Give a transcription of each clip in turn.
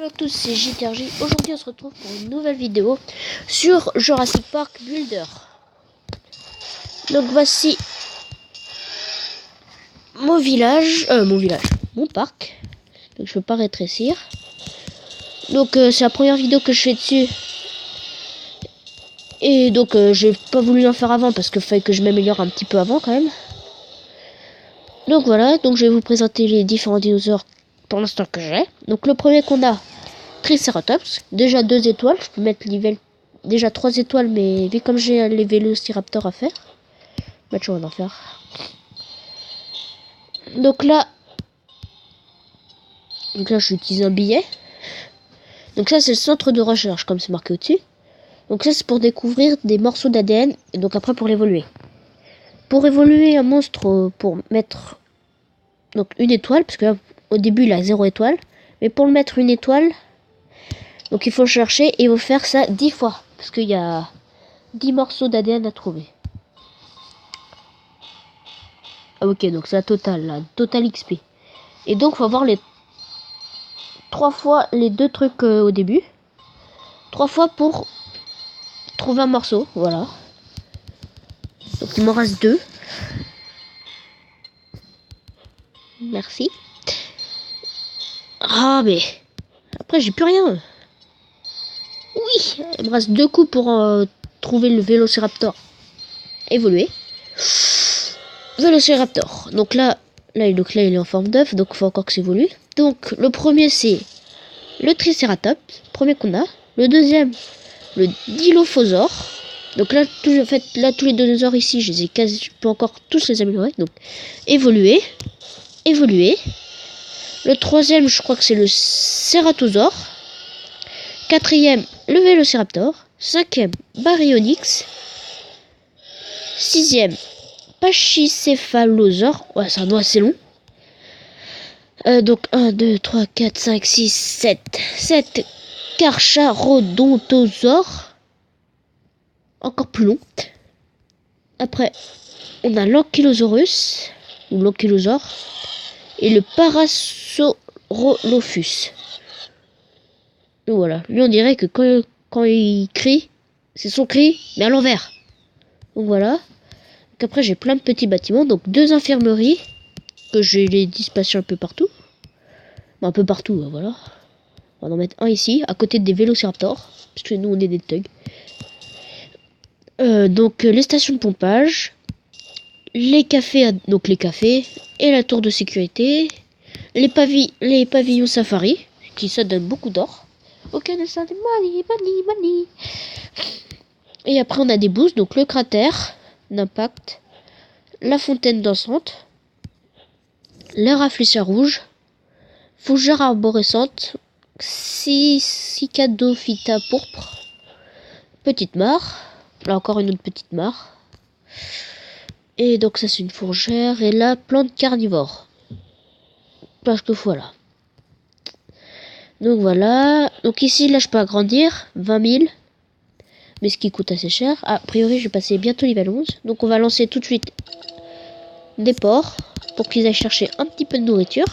Bonjour à tous, c'est JTRJ. Aujourd'hui on se retrouve pour une nouvelle vidéo sur Jurassic Park Builder. Donc voici mon parc. Donc je peux pas rétrécir. Donc c'est la première vidéo que je fais dessus. Et donc j'ai pas voulu en faire avant parce qu'il fallait que je m'améliore un petit peu avant quand même. Donc voilà, donc je vais vous présenter les différents dinosaures pour l'instant que j'ai. Donc le premier qu'on a, Triceratops, déjà 2 étoiles, je peux mettre level déjà 3 étoiles, mais vu comme j'ai les Vélociraptors à faire, bah tu vas en faire. Donc là j'utilise un billet. Donc ça c'est le centre de recherche comme c'est marqué au-dessus. Donc ça c'est pour découvrir des morceaux d'ADN et donc après pour l'évoluer. Pour évoluer un monstre, pour mettre donc une étoile, parce que là, au début il a 0 étoile, mais pour le mettre une étoile, donc il faut chercher et il faut faire ça 10 fois. Parce qu'il y a 10 morceaux d'ADN à trouver. Ah ok, donc c'est la totale, là. Total XP. Et donc il faut avoir les 3 fois les 2 trucs au début. 3 fois pour trouver un morceau, voilà. Donc il m'en reste 2. Merci. Ah mais... Après j'ai plus rien. Oui, il me reste 2 coups pour trouver le Vélociraptor évolué. Vélociraptor. Donc là il est en forme d'œuf, donc il faut encore que ça évolue. Donc le premier c'est le Triceratops, premier qu'on a. Le deuxième, le Dilophosaure. Donc là, tous les dinosaures ici, je peux encore tous les améliorer. Donc évoluer. Le troisième, je crois que c'est le Ceratosaure. Quatrième, le Vélociraptor. Cinquième, Baryonyx. Sixième, Pachycéphalosaure. Ouais, c'est un nom assez long. Donc 1, 2, 3, 4, 5, 6, 7. 7 Carcharodontosaure. Encore plus long. Après, on a l'Ankylosaurus, ou l'Ankylosaure, et le Parasaurolophus. Donc voilà, lui on dirait que quand il crie, c'est son cri, mais à l'envers. Donc voilà. Donc après j'ai plein de petits bâtiments, donc 2 infirmeries, que j'ai les dispatchés un peu partout. Bon, un peu partout, voilà. On va en mettre un ici, à côté des Vélociraptors, parce que nous on est des thugs. Donc les stations de pompage, les cafés et la tour de sécurité, les pavillons safari, qui ça donne beaucoup d'or. Ok, ça money. Et après on a des boosts, donc le cratère d'impact, la fontaine dansante, le rafraîchisseur rouge, fougère arborescente, cicadophyta pourpre, petite mare, là encore une autre petite mare. Et donc ça c'est une fourgère. Et là, plante carnivore. Parce que voilà. Donc voilà. Donc ici, là je peux agrandir. 20 000. Mais ce qui coûte assez cher. A priori, je vais passer bientôt niveau 11. Donc on va lancer tout de suite des porcs. Pour qu'ils aillent chercher un petit peu de nourriture.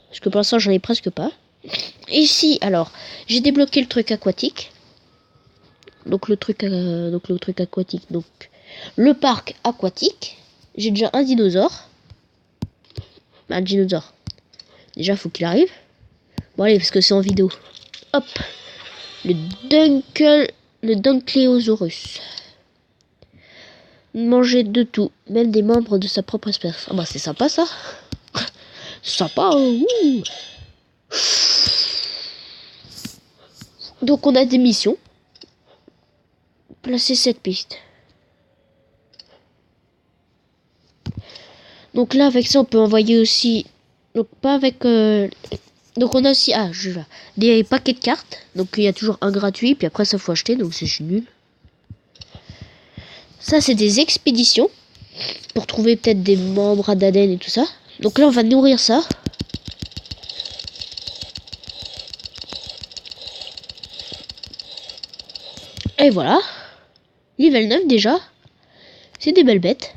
Parce que pour l'instant, j'en ai presque pas. Et ici, alors, j'ai débloqué le truc aquatique. Donc le truc aquatique. Donc le parc aquatique. J'ai déjà un dinosaure. Un dinosaure. Déjà, faut qu'il arrive. Bon, allez, parce que c'est en vidéo. Hop. Le Dunkleosaurus. Manger de tout. Même des membres de sa propre espèce. Ah bah, c'est sympa, ça. Sympa, ouh. Donc, on a des missions. Placer cette piste. Donc là, avec ça, on peut envoyer aussi... Donc pas avec... Donc on a aussi... des paquets de cartes. Donc il y a toujours un gratuit. Puis après, ça faut acheter. Donc c'est nul. Ça, c'est des expéditions. Pour trouver peut-être des membres d'ADN et tout ça. Donc là, on va nourrir ça. Et voilà. Level 9 déjà. C'est des belles bêtes.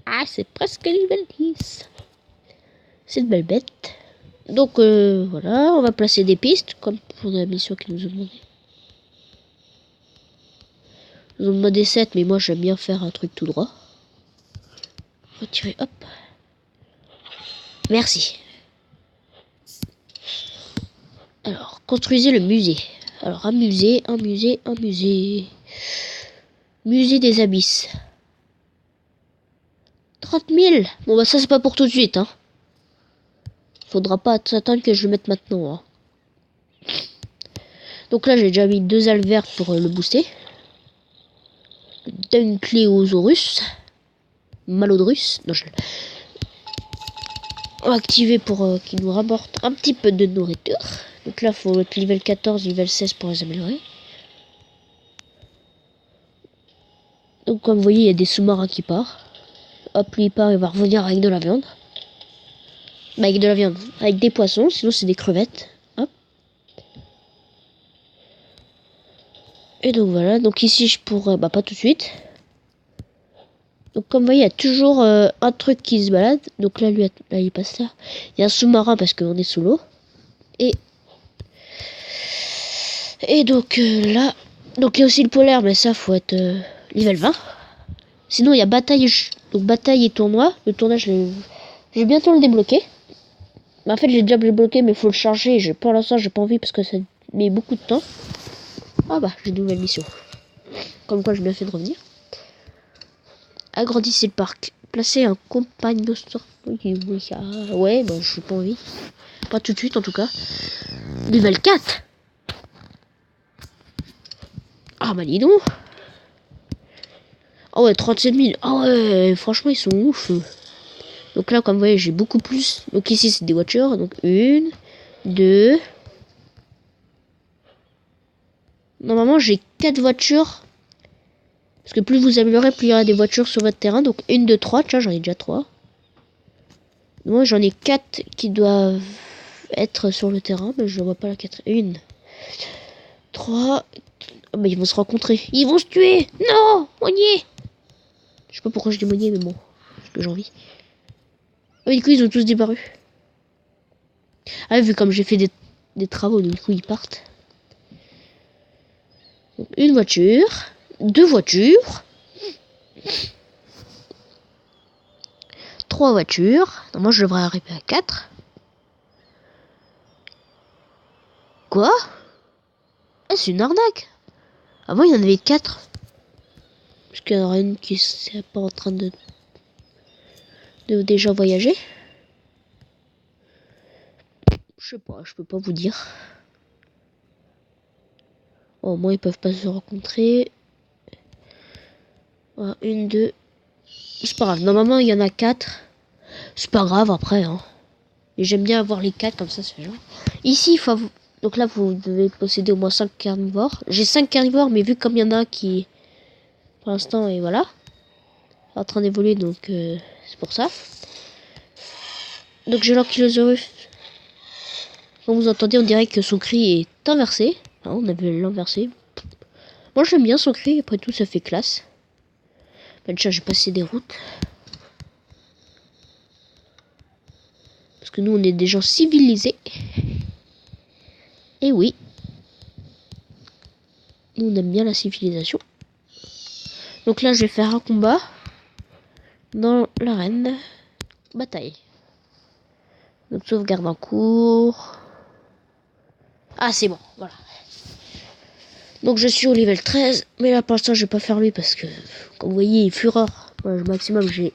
Ah, c'est presque level 10. C'est de belles bêtes. Donc voilà, on va placer des pistes comme pour la mission qu'ils nous ont demandé. Ils ont demandé 7, mais moi j'aime bien faire un truc tout droit. Retirer, hop. Merci. Alors, construisez le musée. Alors, un musée. Musée des abysses. 30 000. Bon bah ça c'est pas pour tout de suite, hein. Faudra pas s'attendre que je le mette maintenant, hein. Donc là j'ai déjà mis 2 algues vertes pour le booster. Dunkleosaurus. Malodrus. Non, on va activer pour qu'il nous rapporte un petit peu de nourriture. Donc là, il faut être level 14, level 16 pour les améliorer. Donc comme vous voyez, il y a des sous-marins qui partent. Hop, lui il part, il va revenir avec de la viande. Bah, avec de la viande, avec des poissons, sinon c'est des crevettes. Hop. Et donc voilà, donc ici je pourrais, bah pas tout de suite. Donc comme vous voyez, il y a toujours un truc qui se balade. Donc là, lui, là, il passe là. Il y a un sous-marin parce qu'on est sous l'eau. Et donc là, donc il y a aussi le polaire, mais ça faut être level 20. Sinon il y a bataille, donc bataille et tournoi. Le tournoi, je vais bientôt le débloquer. Mais en fait, j'ai déjà débloqué, mais il faut le charger. Pour l'instant, j'ai pas envie parce que ça met beaucoup de temps. Ah bah, j'ai de nouvelles missions. Comme quoi, j'ai bien fait de revenir. Agrandissez le parc. Placez un compagnon sur... Ouais, bah, je n'ai pas envie. Pas tout de suite, en tout cas. Level 4. Ah bah, dis donc. Ah ouais, 37 000. Ah ouais, franchement, ils sont ouf. Donc là, comme vous voyez, j'ai beaucoup plus. Donc ici, c'est des voitures. Donc 1, 2... Normalement, j'ai 4 voitures. Parce que plus vous améliorez, plus il y aura des voitures sur votre terrain. Donc 1, 2, 3. Tiens, j'en ai déjà 3. Moi, j'en ai 4 qui doivent être sur le terrain. Mais je ne vois pas la 4. 1, 3. Oh, bah, ils vont se rencontrer. Ils vont se tuer. Non, Monnier. Je sais pas pourquoi je dis Monnier, mais bon. Parce que j'ai envie. Ah, du coup, ils ont tous disparu. Ah, vu comme j'ai fait des travaux, du coup, ils partent. Donc, une voiture. 2 voitures. 3 voitures. Non, moi, je devrais arriver à 4. Quoi? Ah, c'est une arnaque. Avant, il y en avait 4. Parce qu'il y en aura une qui n'est pas en train de déjà voyager. Je sais pas, je peux pas vous dire. Oh, au moins, ils peuvent pas se rencontrer. Voilà, 1, 2. C'est pas grave. Normalement, il y en a 4. C'est pas grave après, hein. Et j'aime bien avoir les 4 comme ça, c'est genre. Ici, il faut... Donc là, vous devez posséder au moins 5 carnivores. J'ai 5 carnivores, mais vu comme il y en a qui... Pour l'instant, et voilà. En train d'évoluer, donc c'est pour ça. Donc j'ai l'ankylosaurus. Comme vous entendez, on dirait que son cri est inversé. Ah, on avait l'inversé. Moi j'aime bien son cri, après tout ça fait classe. Ben, déjà j'ai passé des routes. Parce que nous on est des gens civilisés. Et oui. Nous on aime bien la civilisation. Donc là je vais faire un combat. Dans l'arène. Bataille. Donc sauvegarde en cours. Ah c'est bon, voilà. Donc je suis au level 13. Mais là pour l'instant je vais pas faire lui parce que, comme vous voyez, fureur. Voilà, maximum j'ai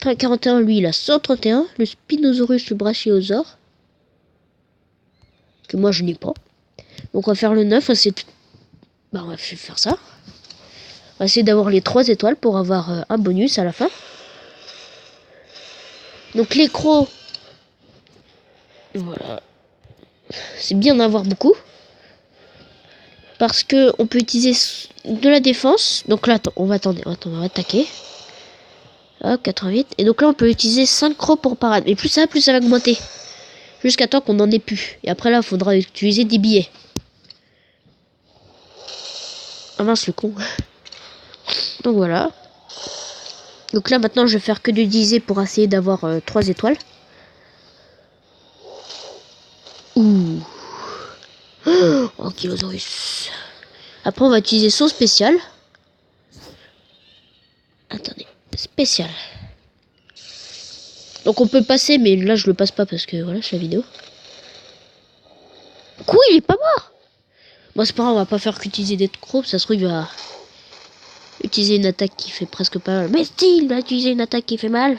41, lui il a 131. Le Spinosaurus, le Brachiosaure. Que moi je n'ai pas. Donc on va faire le 9. Bah on va faire ça. On va essayer d'avoir les 3 étoiles pour avoir un bonus à la fin. Donc les crocs. Voilà. C'est bien d'en avoir beaucoup. Parce que on peut utiliser de la défense. Donc là, on va attaquer. Hop, 88. Et donc là, on peut utiliser 5 crocs pour parade. Mais plus ça va augmenter. Jusqu'à temps qu'on en ait plus. Et après là, il faudra utiliser des billets. Ah mince, le con. Donc voilà. Donc là, maintenant, je vais faire que de diviser pour essayer d'avoir 3 étoiles. Ankylosaurus. Après, on va utiliser son spécial. Attendez, spécial. Donc on peut passer, mais là je le passe pas parce que voilà, c'est la vidéo. Quoi, il est pas mort? Bon, c'est pas grave, on va pas faire qu'utiliser des crocs, ça se trouve il va utiliser une attaque qui fait presque pas mal. Mais si, il va utiliser une attaque qui fait mal.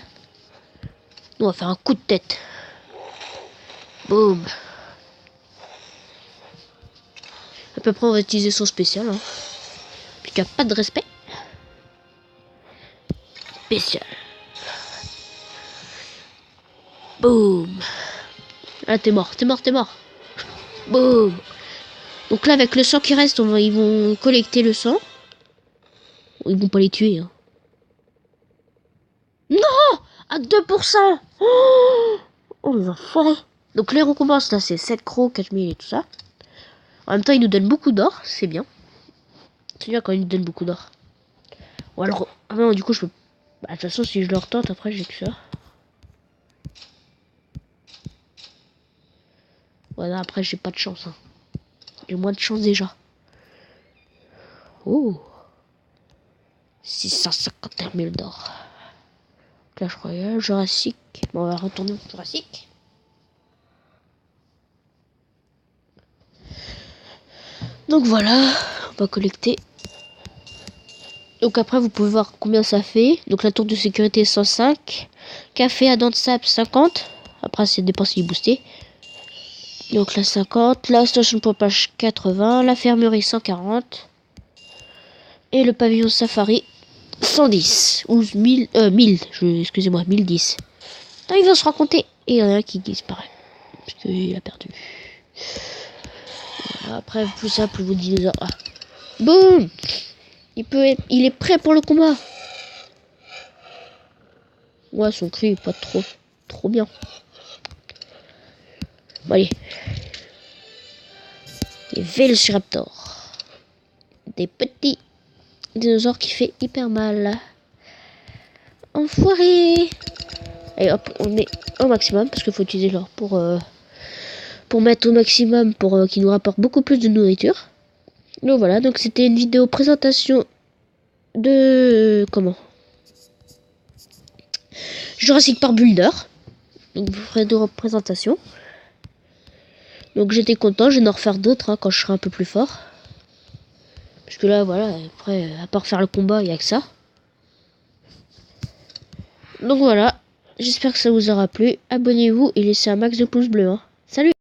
On va faire un coup de tête. Boum. À peu près on va utiliser son spécial. Hein. Puis qu'il n'y a pas de respect. Spécial. Boum. Ah, t'es mort, t'es mort, t'es mort. Boum. Donc là, avec le sang qui reste, ils vont collecter le sang. Ils vont pas les tuer. Hein. Non, à 2%. Oh, les enfoirés. Donc les récompenses, là, c'est 7 crocs, 4000 et tout ça. En même temps, ils nous donnent beaucoup d'or. C'est bien. C'est bien quand ils nous donnent beaucoup d'or. Ou alors... Ah non, du coup, je peux... Bah, de toute façon, si je leur tente, après, j'ai que ça. Voilà, après, j'ai pas de chance. Hein. J'ai moins de chance déjà. Oh, 651 000 d'or. Clash Royale, Jurassique. Bon, on va retourner au Jurassique. Donc voilà, on va collecter. Donc après, vous pouvez voir combien ça fait. Donc la tour de sécurité 105. Café à dents de sable 50. Après, c'est dépensé et boosté. Donc la 50. La station pompage 80. La fermerie 140. Et le pavillon safari 110. Ou 1000. Excusez-moi, 1010. Non, il va se raconter. Et il y en a un qui disparaît. Parce qu'il a perdu. Voilà, après, plus simple, vous dinosaures. Ah. Boum! Il est prêt pour le combat. Ouais, son cri est pas trop bien. Bon, allez. Les Vélociraptors. Des petits dinosaures qui fait hyper mal. Enfoiré. Et hop, on est au maximum parce qu'il faut utiliser l'or pour mettre au maximum pour qu'il nous rapporte beaucoup plus de nourriture. Donc voilà, donc c'était une vidéo présentation de Jurassic Park Builder. Donc je vous ferai deux représentations. Donc j'étais content, je vais en refaire d'autres hein, quand je serai un peu plus fort. Parce que là voilà, après à part faire le combat, il n'y a que ça. Donc voilà, j'espère que ça vous aura plu. Abonnez-vous et laissez un max de pouces bleus. Hein. Salut!